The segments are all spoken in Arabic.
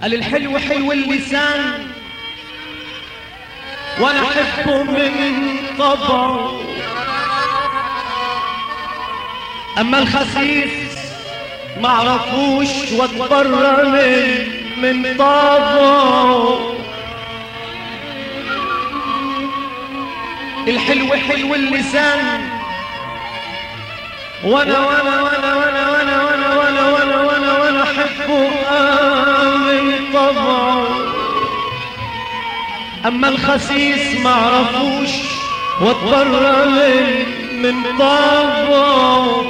قال الحلو حلو اللسان وانا احبه من طبعه، اما الخسيس معرفوش واتبرى من طبعه. الحلو حلو اللسان وانا وانا وانا وانا وانا وانا وانا وانا وانا وانا احبه من طبعه، اما الخسيس معرفوش واتبرى من طبعه.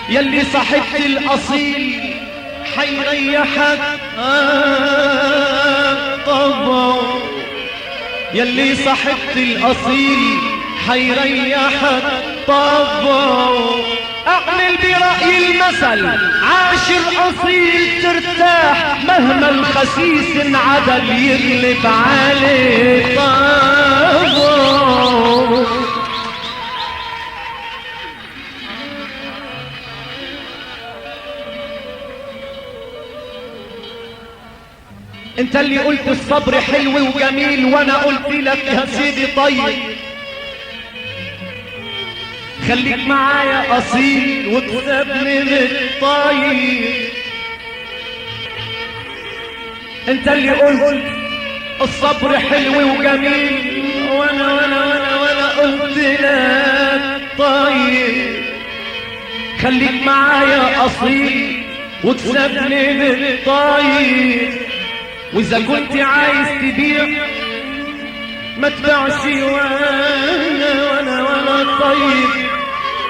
يلي صاحبت الاصيل حيريحك طبعه، يلي صاحبت الاصيل حيريحك طبعه. اعمل برأي المثل عاشر اصيل ترتاح، مهما الخسيس انعدل يغلب عليه طبعه. انت اللي قلت الصبر حلو وجميل، وانا قلت لك يا سيدي طيب خليك معايا اصيل وتسيبني بالطيب. انت اللي قلت الصبر حلو وجميل، وانا وانا وانا وانا قلت لك طيب خليك معايا اصيل وتسيبني بالطيب. واذا كنت عايز تبيع ما تبيعش وانا طيب،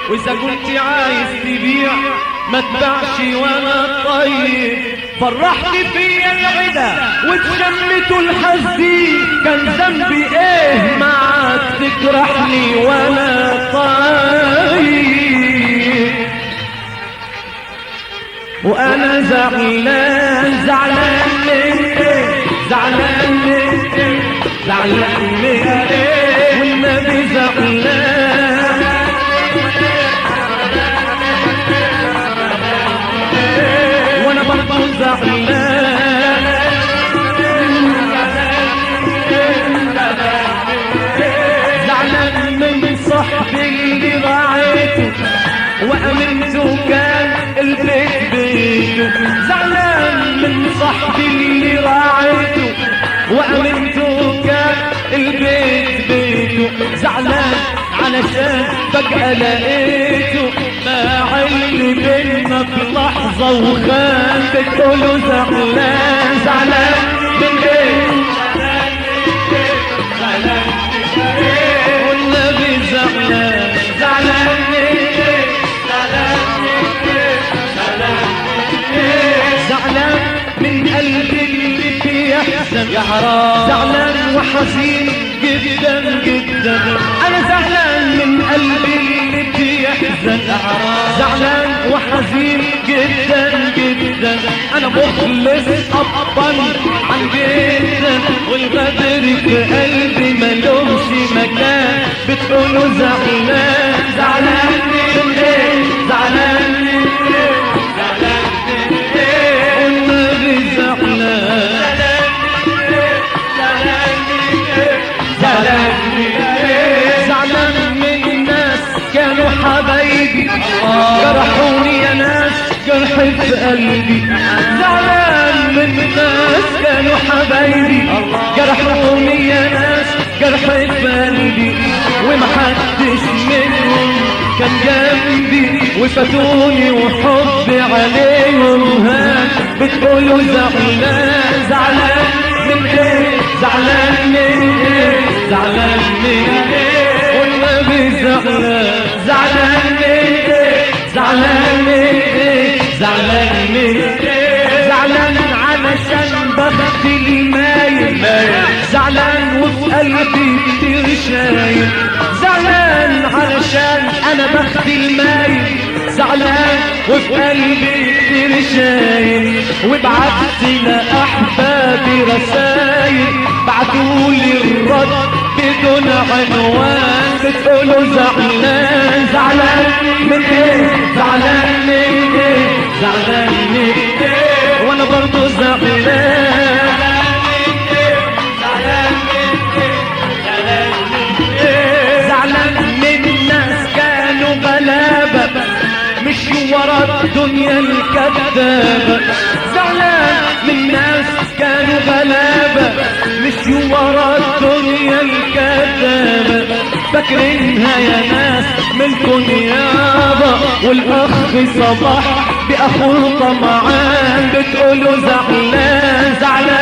واذا كنت عايز تبيع ما تبيعش وانا طيب. فرحت فيا العدا واتشمت الحزين، كان ذنبي ايه معاك تجرحني وانا طيب. وانا زعلان زعلان منك زعلان منك زعلان منك والنبي زعلان، وانا برضه زعلان زعلان من صاحبي اللي راعيته وامنته كان البيت بيته، زعلان من صاحبي اللي راعيته وامنته كان البيت بيته، زعلان علشان فجأة لقيته باع اللي بينا بلحظة وخان. بتقوله زعلان زعلان من ايه زعلان من ايه والنبي زعلان زعلان من ايه زعلان من قلبي اللي بيحزن يا حرام، زعلان وحزين جدا جدا. انا زعلان من قلبي اللي بيحزن يا حرام، زعلان وحزين جدا جدا. انا مخلص ابا عن جدا والغدر في قلبي ملوش مكان. بتقولوا زعلان زعلان من ايه زعلان من ايه زعلان من ايه والنبي زعلان زعلان زعلان من الناس كانوا حبايبي جرحوني يا ناس جرح في قلبي، زعلان من الناس كانوا حبايبي جرحوني يا ناس جرح في قلبي، ومحدش منهم كان جنبي وفاتوني وحبي عليهم هان. بتقولوا زعلان زعلان من ايه زعلان من ايه زعلان من ايه والنبي زعلان زعلان من ايه زعلان من ايه زعلان من ايه زعلان علشان بختي المايل، زعلان وفي قلبي كتير شايل، زعلان علشان انا بختي المايل، زعلان وفي قلبي كتير شايل. وبعت لأحبابي رسايل بعتولي الرد بدون عنوان. بتقولوا زعلان زعلان من ايه زعلان من ايه زعلان من ايه وانا برضو زعلان الدنيا الكذابة، زعلان من ناس كانوا غلابة مشيوا ورا الدنيا الكذابة، فاكرينها يا ناس ملكن يابا. والاخ صباح باخوه طمعان بتقولوا زعلان زعلان